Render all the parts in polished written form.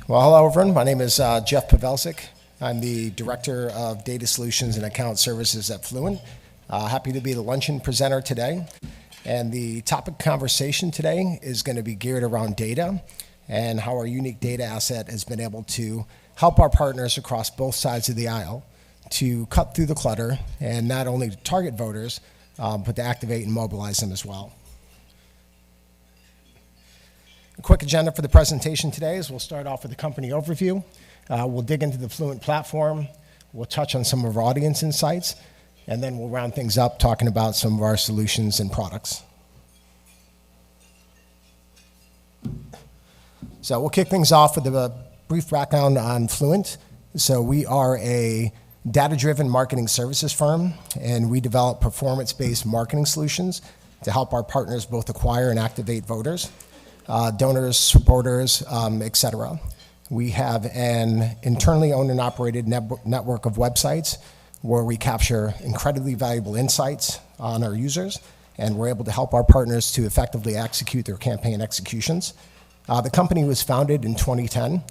Well, hello, everyone. My name is Jeff Pavelsic. I'm the Director of Data Solutions and Account Services at Fluent. Happy to be the luncheon presenter today. And the topic of conversation today is going to be geared around data and how our unique data asset has been able to help our partners across both sides of the aisle to cut through the clutter and not only to target voters, but to activate and mobilize them as well. A quick agenda for the presentation today is we'll start off with a company overview. We'll dig into the Fluent platform. We'll touch on some of our audience insights, and then we'll round things up talking about some of our solutions and products. So we'll kick things off with a brief background on Fluent. So we are a data-driven marketing services firm, and we develop performance-based marketing solutions to help our partners both acquire and activate voters, donors, supporters, etc. We have an internally owned and operated network of websites where we capture incredibly valuable insights on our users, and we're able to help our partners to effectively execute their campaign executions. The company was founded in 2010,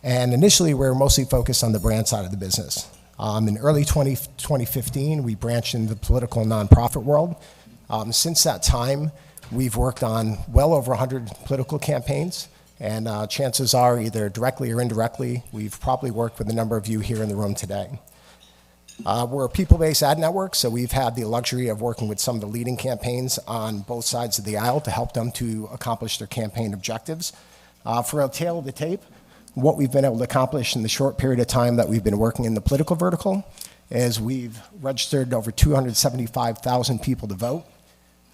and initially we were mostly focused on the brand side of the business. In early 2015, we branched into the political and nonprofit world. Since that time, we've worked on well over 100 political campaigns, and chances are, either directly or indirectly, we've probably worked with a number of you here in the room today. We're a people-based ad network, so we've had the luxury of working with some of the leading campaigns on both sides of the aisle to help them to accomplish their campaign objectives. For a tale of the tape, what we've been able to accomplish in the short period of time that we've been working in the political vertical is we've registered over 275,000 people to vote.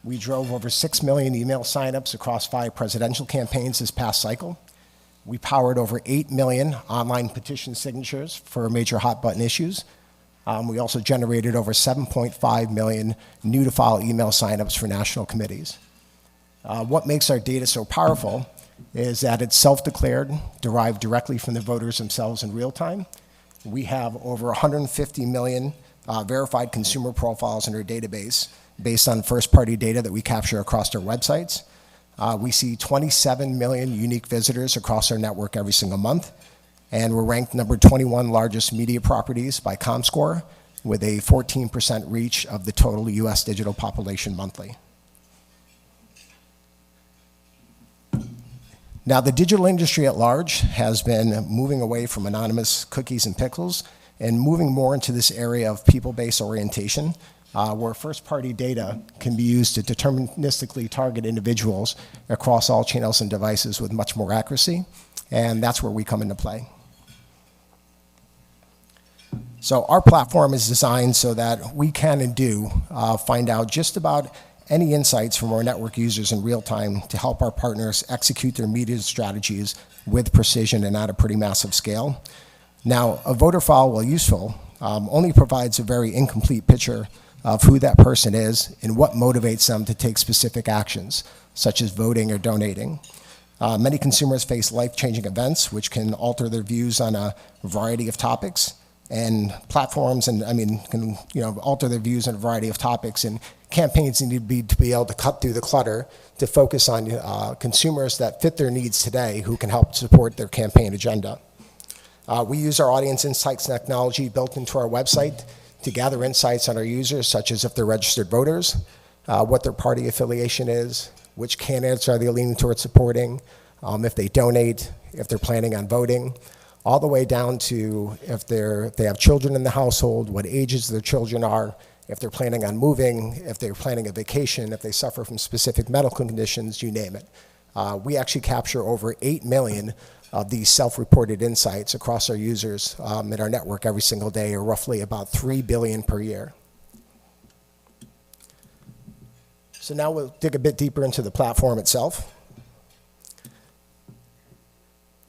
We drove over 6 million email signups across 5 presidential campaigns this past cycle. We powered over 8 million online petition signatures for major hot-button issues. We also generated over 7.5 million new-to-file email signups for national committees. What makes our data so powerful is that it's self-declared, derived directly from the voters themselves in real time. We have over 150 million verified consumer profiles in our database based on first-party data that we capture across our websites. We see 27 million unique visitors across our network every single month, and we're ranked number 21 largest media properties by ComScore with a 14% reach of the total US digital population monthly. Now, the digital industry at large has been moving away from anonymous cookies and pixels and moving more into this area of people-based orientation, where first-party data can be used to deterministically target individuals across all channels and devices with much more accuracy, and that's where we come into play. So our platform is designed so that we can and do find out just about any insights from our network users in real time to help our partners execute their media strategies with precision and at a pretty massive scale. Now, a voter file, while useful, only provides a very incomplete picture of who that person is and what motivates them to take specific actions, such as voting or donating. Many consumers face life-changing events which can alter their views on a variety of topics, and platforms can alter their views on a variety of topics, and campaigns need to be able to cut through the clutter to focus on consumers that fit their needs today who can help support their campaign agenda. We use our audience insights technology built into our website to gather insights on our users, such as if they're registered voters, what their party affiliation is, which candidates are they leaning towards supporting, if they donate, if they're planning on voting, all the way down to if they have children in the household, what ages their children are, if they're planning on moving, if they're planning a vacation, if they suffer from specific medical conditions, you name it. We actually capture over 8 million of these self-reported insights across our users in our network every single day, or roughly about 3 billion per year. So now we'll dig a bit deeper into the platform itself.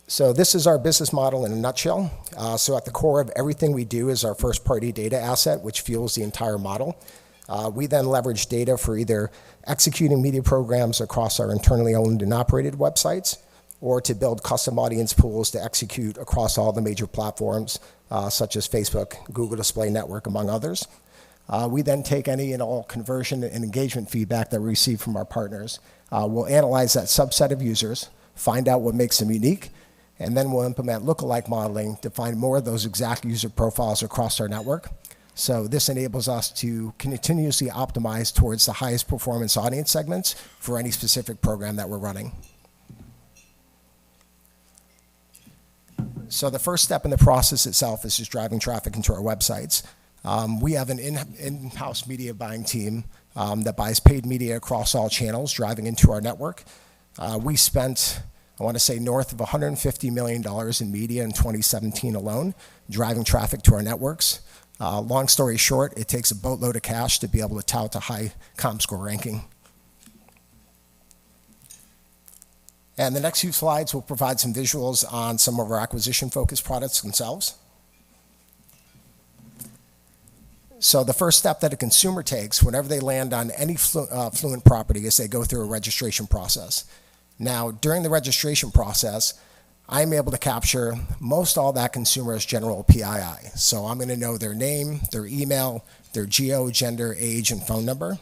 So this is our business model in a nutshell. So at the core of everything we do is our first-party data asset, which fuels the entire model. We then leverage data for either executing media programs across our internally owned and operated websites, or to build custom audience pools to execute across all the major platforms, such as Facebook, Google Display Network, among others. We then take any and all conversion and engagement feedback that we receive from our partners. We'll analyze that subset of users, find out what makes them unique, and then we'll implement lookalike modeling to find more of those exact user profiles across our network. So this enables us to continuously optimize towards the highest performance audience segments for any specific program that we're running. So the first step in the process itself is just driving traffic into our websites. We have an in-house media buying team that buys paid media across all channels, driving into our network. We spent, I want to say, north of $150 million in media in 2017 alone, driving traffic to our networks. Long story short, it takes a boatload of cash to be able to tout a high ComScore ranking. And the next few slides will provide some visuals on some of our acquisition-focused products themselves. So the first step that a consumer takes whenever they land on any Fluent property is they go through a registration process. Now, during the registration process, I'm able to capture most all that consumer's general PII. So I'm going to know their name, their email, their geo, gender, age, and phone number.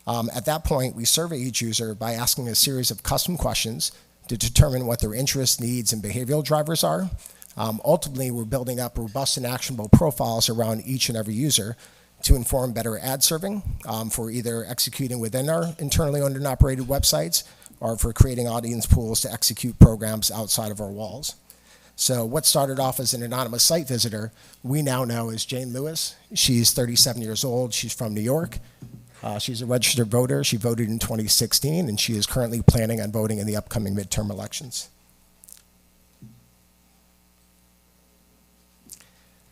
At that point, we survey each user by asking a series of custom questions to determine what their interests, needs, and behavioral drivers are. Ultimately, we're building up robust and actionable profiles around each and every user to inform better ad serving for either executing within our internally owned and operated websites or for creating audience pools to execute programs outside of our walls. So what started off as an anonymous site visitor, we now know is Jane Lewis. She's 37 years old. She's from New York. She's a registered voter. She voted in 2016, and she is currently planning on voting in the upcoming midterm elections.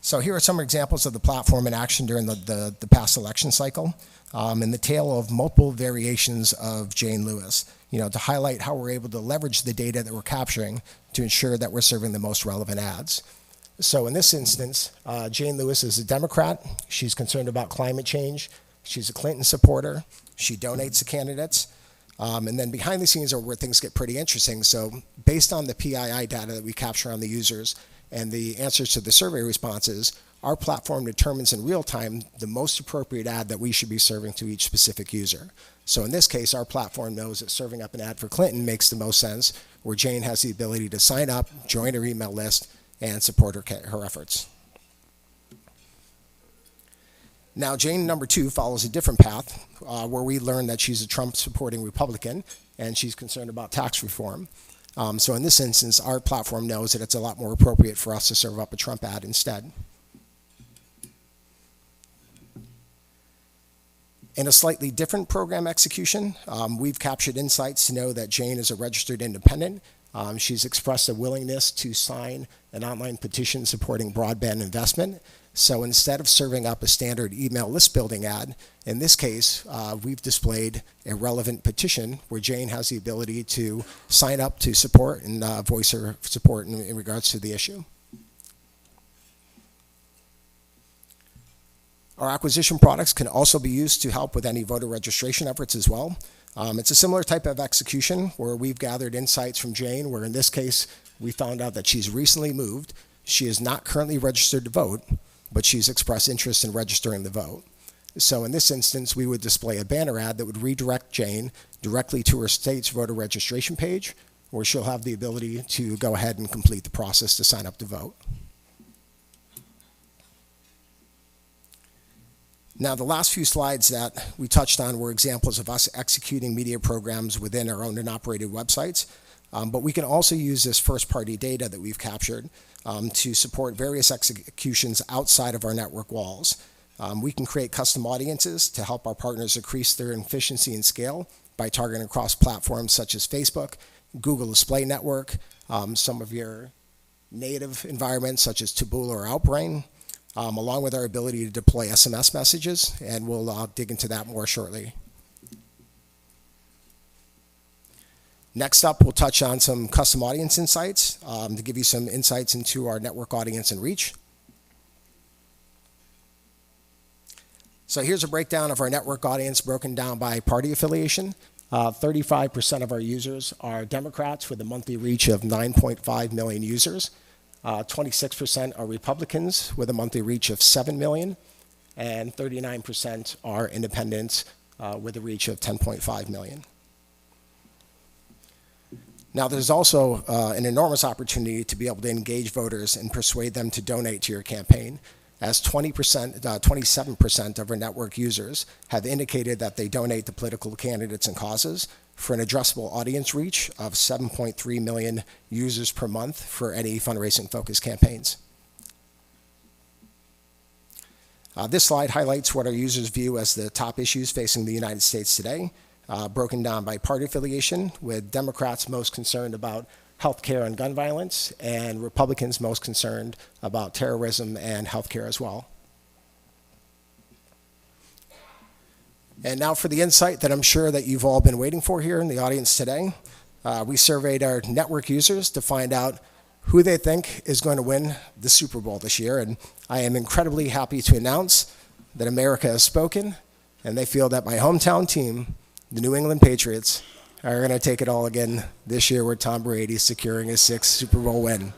So here are some examples of the platform in action during the past election cycle, and the tale of multiple variations of Jane Lewis, to highlight how we're able to leverage the data that we're capturing to ensure that we're serving the most relevant ads. So in this instance, Jane Lewis is a Democrat. She's concerned about climate change. She's a Clinton supporter. She donates to candidates. And then behind the scenes are where things get pretty interesting. So based on the PII data that we capture on the users and the answers to the survey responses, our platform determines in real time the most appropriate ad that we should be serving to each specific user. So in this case, our platform knows that serving up an ad for Clinton makes the most sense, where Jane has the ability to sign up, join her email list, and support her efforts. Now, Jane number 2 follows a different path, where we learn that she's a Trump-supporting Republican, and she's concerned about tax reform. So in this instance, our platform knows that it's a lot more appropriate for us to serve up a Trump ad instead. In a slightly different program execution, we've captured insights to know that Jane is a registered independent. She's expressed a willingness to sign an online petition supporting broadband investment. So instead of serving up a standard email list building ad, in this case, we've displayed a relevant petition where Jane has the ability to sign up to support and voice her support in regards to the issue. Our acquisition products can also be used to help with any voter registration efforts as well. It's a similar type of execution where we've gathered insights from Jane, where in this case, we found out that she's recently moved. She is not currently registered to vote, but she's expressed interest in registering to vote. So in this instance, we would display a banner ad that would redirect Jane directly to her state's voter registration page, where she'll have the ability to go ahead and complete the process to sign up to vote. Now, the last few slides that we touched on were examples of us executing media programs within our owned and operated websites, but we can also use this first-party data that we've captured to support various executions outside of our network walls. We can create custom audiences to help our partners increase their efficiency and scale by targeting across platforms such as Facebook, Google Display Network, some of your native environments such as Taboola or Outbrain, along with our ability to deploy SMS messages, and we'll dig into that more shortly. Next up, we'll touch on some custom audience insights to give you some insights into our network audience and reach. So here's a breakdown of our network audience broken down by party affiliation. 35% of our users are Democrats with a monthly reach of 9.5 million users. 26% are Republicans with a monthly reach of 7 million, and 39% are independents with a reach of 10.5 million. Now, there's also an enormous opportunity to be able to engage voters and persuade them to donate to your campaign, as 27% of our network users have indicated that they donate to political candidates and causes for an addressable audience reach of 7.3 million users per month for any fundraising-focused campaigns. This slide highlights what our users view as the top issues facing the United States today, broken down by party affiliation, with Democrats most concerned about healthcare and gun violence, and Republicans most concerned about terrorism and healthcare as well. And now for the insight that I'm sure that you've all been waiting for here in the audience today. We surveyed our network users to find out who they think is going to win the Super Bowl this year, and I am incredibly happy to announce that America has spoken, and they feel that my hometown team, the New England Patriots, are going to take it all again this year with Tom Brady securing his 6th Super Bowl win.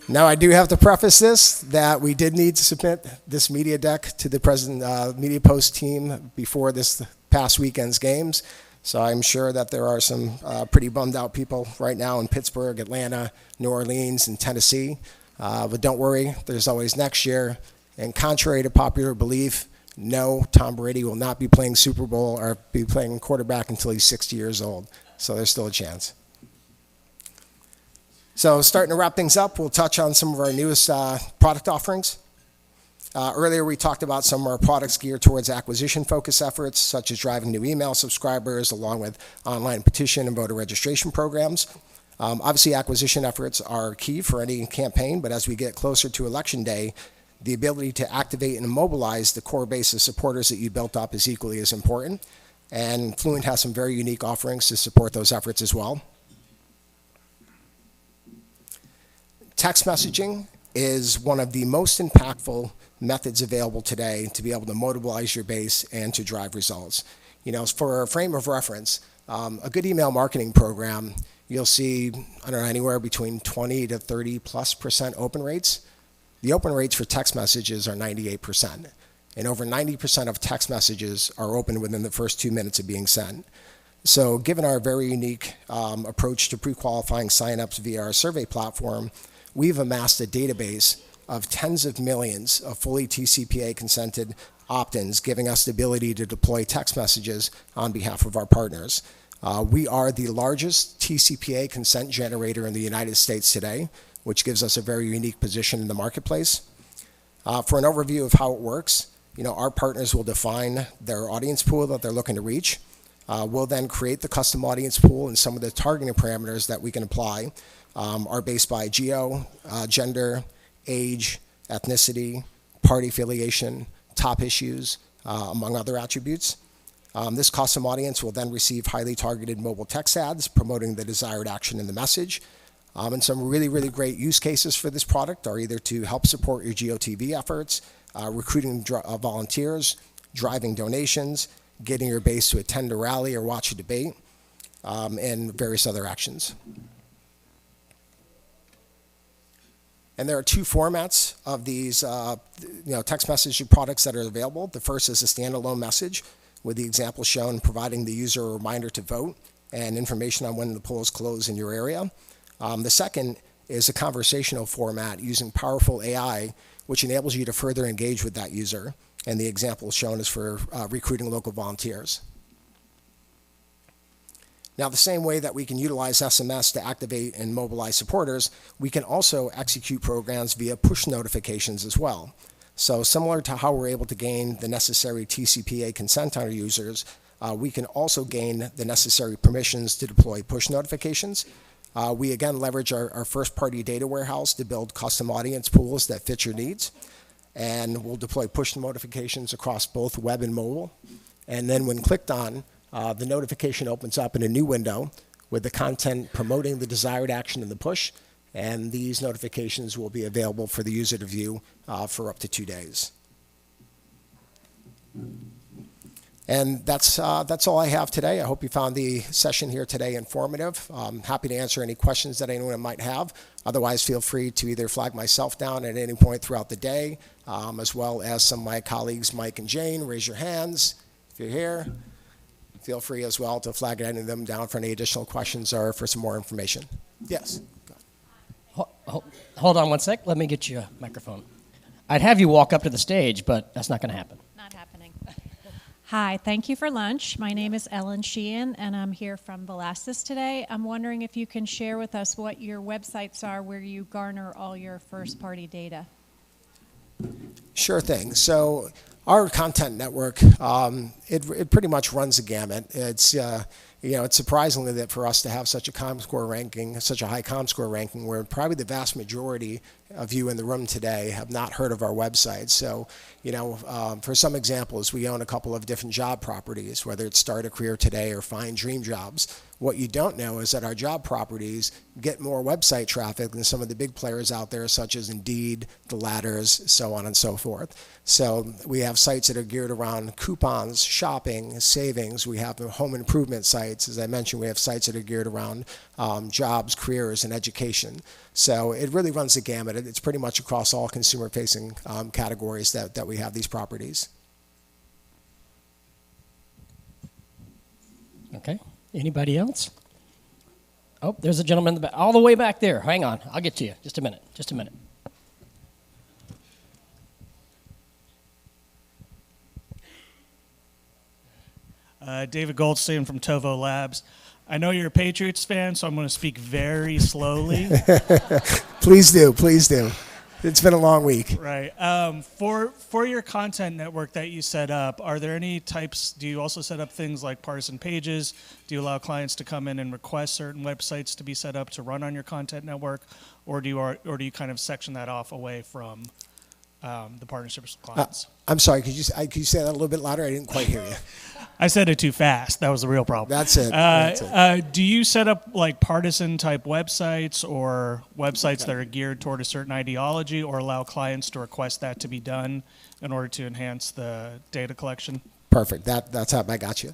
Now, I do have to preface this, that we did need to submit this media deck to the present Media Post team before this past weekend's games. So I'm sure that there are some pretty bummed out people right now in Pittsburgh, Atlanta, New Orleans, and Tennessee. But don't worry, there's always next year. And contrary to popular belief, no, Tom Brady will not be playing Super Bowl or be playing quarterback until he's 60 years old. So there's still a chance. So starting to wrap things up, we'll touch on some of our newest product offerings. Earlier, we talked about some of our products geared towards acquisition-focused efforts, such as driving new email subscribers, along with online petition and voter registration programs. Obviously, acquisition efforts are key for any campaign, but as we get closer to Election Day, the ability to activate and mobilize the core base of supporters that you built up is equally as important. And Fluent has some very unique offerings to support those efforts as well. Text messaging is one of the most impactful methods available today to be able to mobilize your base and to drive results. You know, for a frame of reference, a good email marketing program, you'll see, I don't know, anywhere between 20 to 30+% open rates. The open rates for text messages are 98%, and over 90% of text messages are open within the first 2 minutes of being sent. So given our very unique approach to pre-qualifying signups via our survey platform, we've amassed a database of tens of millions of fully TCPA consented opt-ins, giving us the ability to deploy text messages on behalf of our partners. We are the largest TCPA consent generator in the United States today, which gives us a very unique position in the marketplace. For an overview of how it works, you know, our partners will define their audience pool that they're looking to reach. We'll then create the custom audience pool, and some of the targeting parameters that we can apply are based by geo, gender, age, ethnicity, party affiliation, top issues, among other attributes. This custom audience will then receive highly targeted mobile text ads promoting the desired action in the message. And some really, really great use cases for this product are either to help support your GOTV efforts, recruiting volunteers, driving donations, getting your base to attend a rally or watch a debate, and various other actions. And there are two formats of these text messaging products that are available. The first is a standalone message, with the example shown providing the user a reminder to vote and information on when the polls close in your area. The second is a conversational format using powerful AI, which enables you to further engage with that user. And the example shown is for recruiting local volunteers. Now, the same way that we can utilize SMS to activate and mobilize supporters, we can also execute programs via push notifications as well. So similar to how we're able to gain the necessary TCPA consent on our users, we can also gain the necessary permissions to deploy push notifications. We again leverage our first-party data warehouse to build custom audience pools that fit your needs. And we'll deploy push notifications across both web and mobile. And then when clicked on, the notification opens up in a new window with the content promoting the desired action in the push. And these notifications will be available for the user to view for up to 2 days. And that's all I have today. I hope you found the session here today informative. I'm happy to answer any questions that anyone might have. Otherwise, feel free to either flag myself down at any point throughout the day, as well as some of my colleagues, Mike and Jane. Raise your hands if you're here. feel free as well to flag any of them down for any additional questions or for some more information. Yes. Hold on one sec. Let me get you a microphone. I'd have you walk up to the stage, but that's not going to happen. Not happening. Hi, thank you for lunch. My name is Ellen Sheehan, and I'm here from Velasquez today. I'm wondering if you can share with us what your websites are where you garner all your first-party data. Sure thing. So our content network, it pretty much runs the gamut. It's it's surprisingly that for us to have such a ComScore ranking, such a high ComScore ranking, where probably the vast majority of you in the room today have not heard of our website. So, for some examples, we own a couple of different job properties, whether it's Start a Career Today or Find Dream Jobs. What you don't know is that our job properties get more website traffic than some of the big players out there, such as Indeed, The Ladders, so on and so forth. So we have sites that are geared around coupons, shopping, savings. We have home improvement sites. As I mentioned, we have sites that are geared around jobs, careers, and education. So it really runs the gamut. It's pretty much across all consumer-facing categories that we have these properties. Okay. Anybody else? Oh, there's a gentleman in the back, all the way back there. Hang on. I'll get to you. Just a minute. Just a minute. David Goldstein from Tovo Labs. I know you're a Patriots fan, so I'm going to speak very slowly. Please do. Please do. It's been a long week. Right. For your content network that you set up, are there any types, do you also set up things like partisan pages? Do you allow clients to come in and request certain websites to be set up to run on your content network? Or do you kind of section that off away from the partnerships with clients? I'm sorry, could you say that a little bit louder? I didn't quite hear you. I said it too fast. That was the real problem. That's it. Do you set up like partisan type websites or websites that are geared toward a certain ideology, or allow clients to request that to be done in order to enhance the data collection? Perfect. That's how I got you.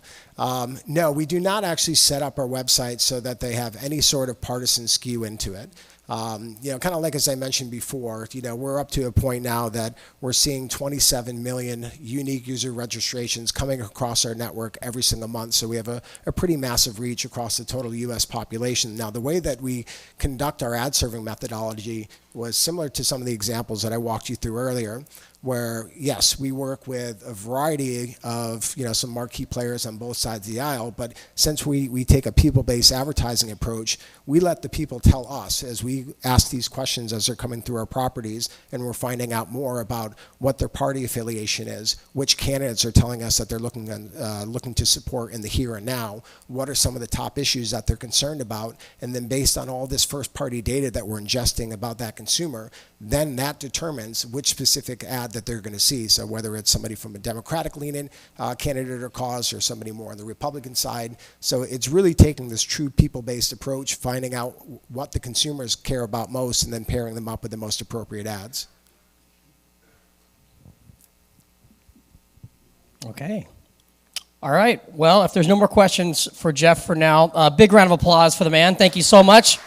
No, we do not actually set up our website so that they have any sort of partisan skew into it. Kind of like as I mentioned before, we're up to a point now that we're seeing 27 million unique user registrations coming across our network every single month. So we have a pretty massive reach across the total U.S. population. Now, the way that we conduct our ad serving methodology was similar to some of the examples that I walked you through earlier, where, yes, we work with a variety of, some marquee players on both sides of the aisle, but since we take a people-based advertising approach, we let the people tell us as we ask these questions as they're coming through our properties, and we're finding out more about what their party affiliation is, which candidates are telling us that they're looking to support in the here and now, what are some of the top issues that they're concerned about, and then based on all this first-party data that we're ingesting about that consumer, then that determines which specific ad that they're going to see. So whether it's somebody from a Democratic-leaning candidate or cause, or somebody more on the Republican side. So it's really taking this true people-based approach, finding out what the consumers care about most, and then pairing them up with the most appropriate ads. Okay. All right. Well, if there's no more questions for Jeff for now, big round of applause for the man. Thank you so much.